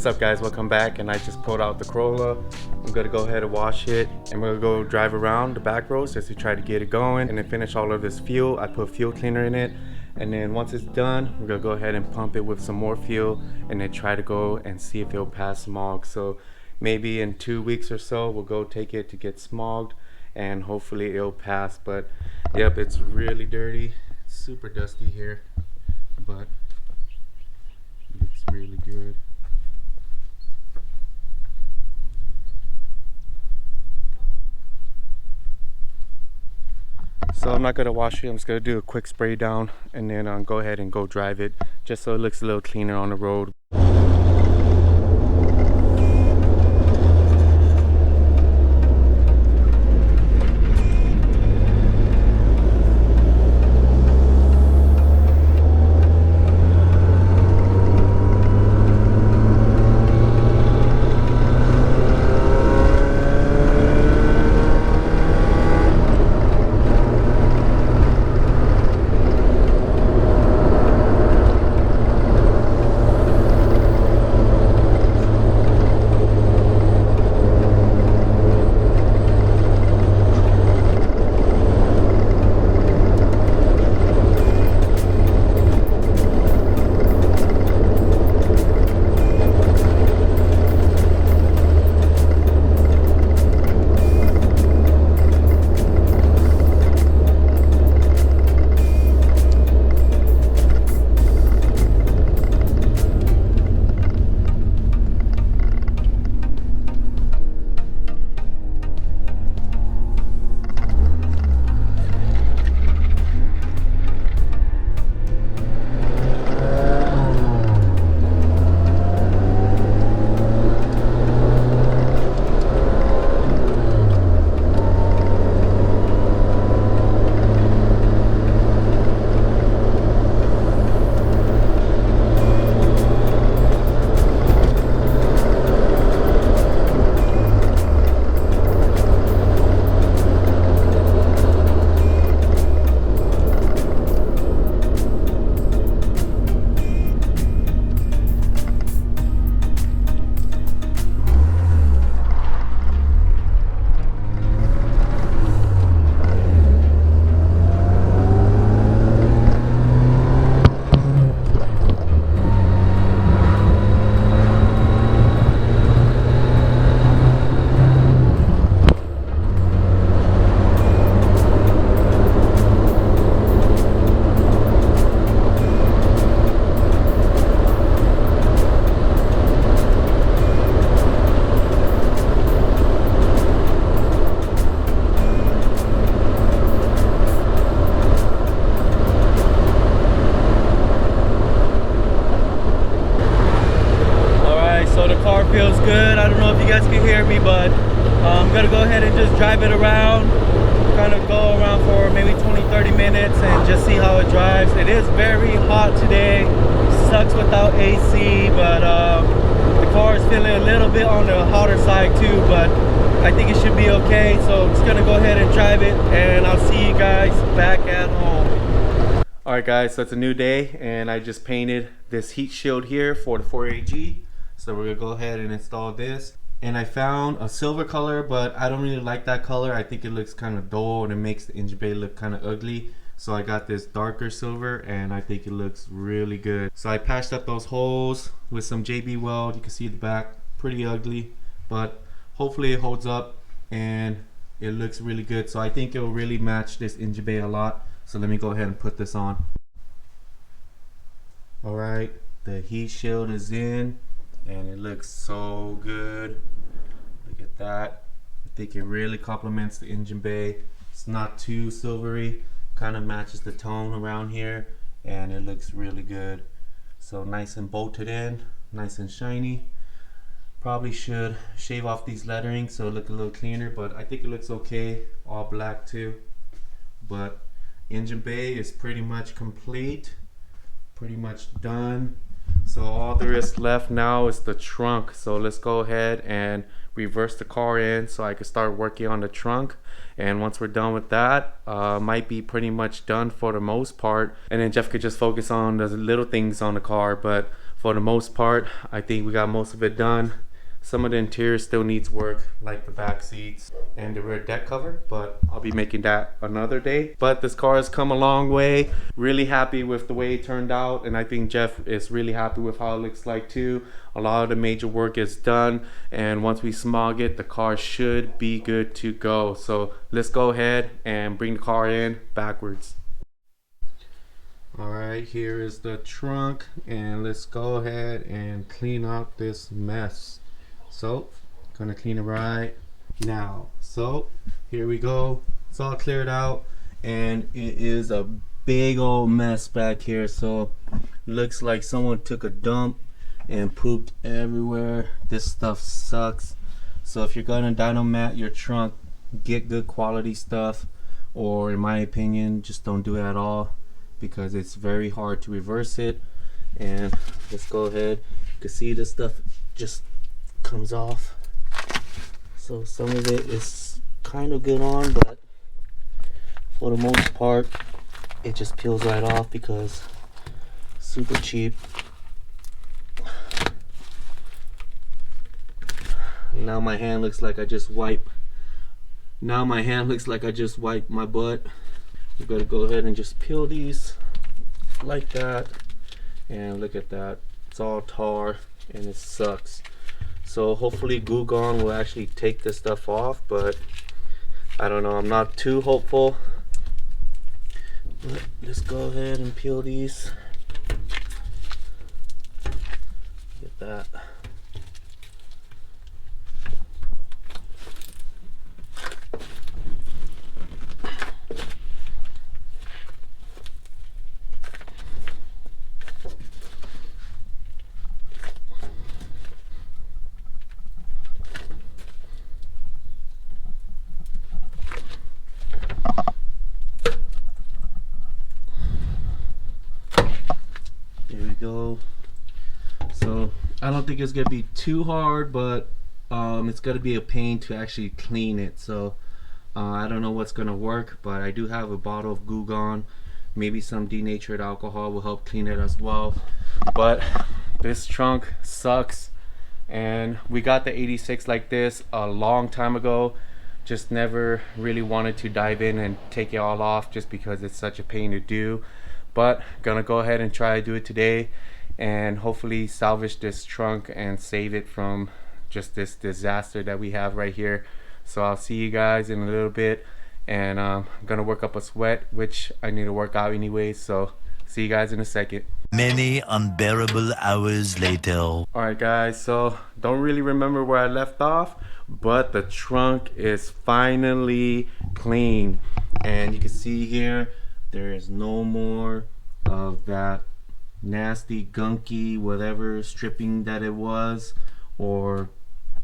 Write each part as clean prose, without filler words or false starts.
up guys, welcome back. And I just pulled out the Corolla. I'm gonna go ahead and wash it and we're gonna go drive around the back roads just to try to get it going and then finish all of this fuel. I put fuel cleaner in it, and then once it's done we're gonna go ahead and pump it with some more fuel and then try to go and see if it'll pass smog. So maybe in 2 weeks or so we'll go take it to get smogged and hopefully it'll pass. But yep, it's really dirty, it's super dusty here, but it's really good. So I'm not gonna wash it, I'm just gonna do a quick spray down and then go ahead and go drive it just so it looks a little cleaner on the road. Feels good. I don't know if you guys can hear me, but I'm gonna go ahead and just drive it around, kind of go around for maybe 20-30 minutes and just see how it drives. It is very hot today, sucks without AC, but the car is feeling a little bit on the hotter side too, but I think it should be okay. So I'm just gonna go ahead and drive it and I'll see you guys back at home. Alright guys, so it's a new day and I just painted this heat shield here for the 4AG. So we're gonna go ahead and install this. And I found a silver color, but I don't really like that color. I think it looks kind of dull and it makes the engine bay look kind of ugly. So I got this darker silver and I think it looks really good. So I patched up those holes with some JB weld. You can see the back, pretty ugly, but hopefully it holds up and it looks really good. So I think it will really match this engine bay a lot. So let me go ahead and put this on. All right, the heat shield is in. And it looks so good. Look at that. I think it really complements the engine bay. It's not too silvery, kind of matches the tone around here, and it looks really good. So nice and bolted in, nice and shiny. Probably should shave off these letterings so it look a little cleaner, but I think it looks okay. All black too. But engine bay is pretty much complete, pretty much done. So all there is left now is the trunk. So let's go ahead and reverse the car in so I can start working on the trunk. And once we're done with that, might be pretty much done for the most part. And then Jeff could just focus on the little things on the car. But for the most part, I think we got most of it done. Some of the interior still needs work, like the back seats and the rear deck cover, but I'll be making that another day. But this car has come a long way. Really happy with the way it turned out, and I think Jeff is really happy with how it looks like too. A lot of the major work is done, and once we smog it, the car should be good to go. So let's go ahead and bring the car in backwards. All right, here is the trunk, and let's go ahead and clean up this mess. So, gonna clean it right now. So, here we go. It's all cleared out, and it is a big old mess back here. So, looks like someone took a dump and pooped everywhere. This stuff sucks. So, if you're gonna dyno mat your trunk, get good quality stuff, or in my opinion, just don't do it at all, because it's very hard to reverse it. And let's go ahead. You can see this stuff just comes off. So some of it is kind of good on, but for the most part it just peels right off because super cheap. Now my hand looks like I just wiped my butt. You gotta go ahead and just peel these like that, and look at that, it's all tar and it sucks. So hopefully Goo Gone will actually take this stuff off, but I don't know, I'm not too hopeful. But let's go ahead and peel these. Get that. Go. So I don't think it's gonna be too hard, but it's gonna be a pain to actually clean it. So I don't know what's gonna work, but I do have a bottle of Goo Gone. Maybe some denatured alcohol will help clean it as well. But this trunk sucks, and we got the 86 like this a long time ago. Just never really wanted to dive in and take it all off, just because it's such a pain to do. But gonna go ahead and try to do it today, and hopefully salvage this trunk and save it from just this disaster that we have right here. So I'll see you guys in a little bit, and I'm gonna work up a sweat, which I need to work out anyway. So see you guys in a second. Many unbearable hours later. Alright guys, so don't really remember where I left off, but the trunk is finally clean, and you can see here there is no more of that nasty gunky whatever stripping that it was, or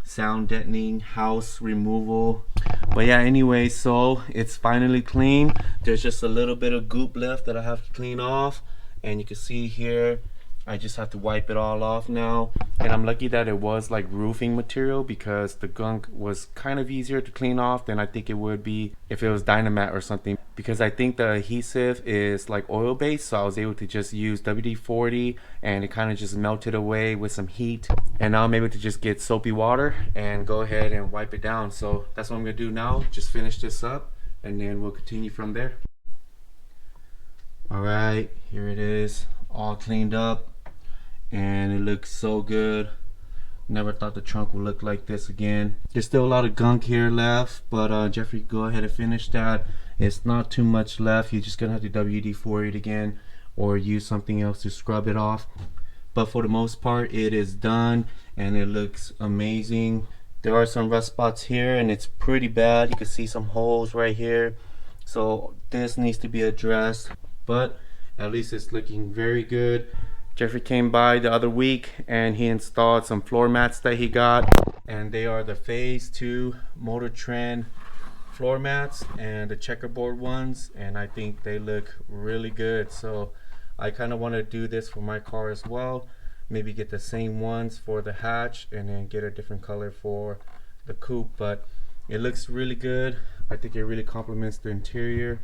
sound deadening house removal. But yeah, anyway, so it's finally clean. There's just a little bit of goop left that I have to clean off, and you can see here I just have to wipe it all off now. And I'm lucky that it was like roofing material, because the gunk was kind of easier to clean off than I think it would be if it was Dynamat or something, because I think the adhesive is like oil based. So I was able to just use WD-40 and it kind of just melted away with some heat, and now I'm able to just get soapy water and go ahead and wipe it down. So that's what I'm gonna do now, just finish this up, and then we'll continue from there. All right, here it is, all cleaned up, and it looks so good. Never thought the trunk would look like this again. There's still a lot of gunk here left, but Jeffrey, go ahead and finish that. It's not too much left. You're just gonna have to WD-40 it again, or use something else to scrub it off. But for the most part, it is done, and it looks amazing. There are some rust spots here, and it's pretty bad. You can see some holes right here, so this needs to be addressed, but at least it's looking very good. Jeffrey came by the other week and he installed some floor mats that he got, and they are the Phase 2 Motor Trend floor mats and the checkerboard ones, and I think they look really good. So I kind of want to do this for my car as well. Maybe get the same ones for the hatch and then get a different color for the coupe, but it looks really good. I think it really complements the interior.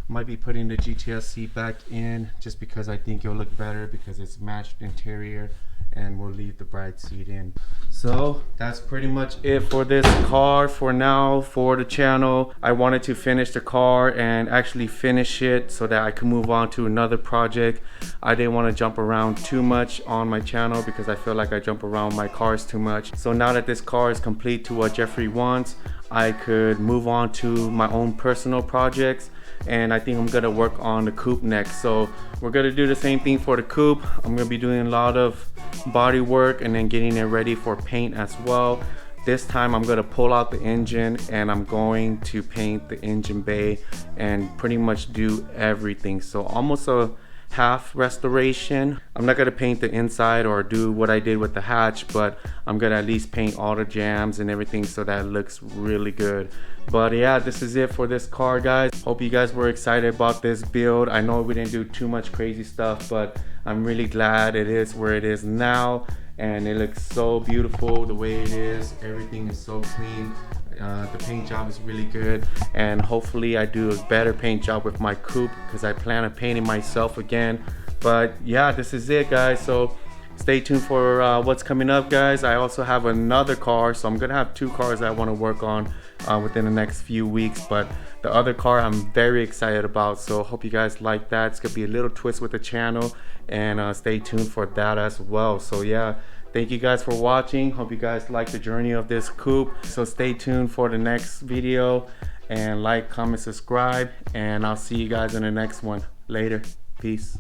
Might be putting the GTS seat back in just because I think it'll look better, because it's matched interior and we'll leave the bride seat in. So that's pretty much it for this car for now, for the channel. I wanted to finish the car and actually finish it so that I could move on to another project. I didn't want to jump around too much on my channel because I feel like I jump around my cars too much. So now that this car is complete to what Jeffrey wants, I could move on to my own personal projects, and I think I'm gonna work on the coupe next. So we're gonna do the same thing for the coupe. I'm gonna be doing a lot of body work and then getting it ready for paint as well. This time I'm gonna pull out the engine and I'm going to paint the engine bay and pretty much do everything. So almost a half restoration. I'm not gonna paint the inside or do what I did with the hatch, but I'm gonna at least paint all the jams and everything so that it looks really good. But yeah, this is it for this car, guys. Hope you guys were excited about this build. I know we didn't do too much crazy stuff, but I'm really glad it is where it is now, and it looks so beautiful the way it is. Everything is so clean. The paint job is really good, and hopefully I do a better paint job with my coupe because I plan on painting myself again. But yeah, this is it, guys. So stay tuned for what's coming up, guys. I also have another car, so I'm gonna have two cars I want to work on within the next few weeks. But the other car I'm very excited about, so hope you guys like that. It's gonna be a little twist with the channel, and stay tuned for that as well. So yeah, thank you guys for watching. Hope you guys like the journey of this coupe. So stay tuned for the next video, and like, comment, subscribe, and I'll see you guys in the next one. Later. Peace.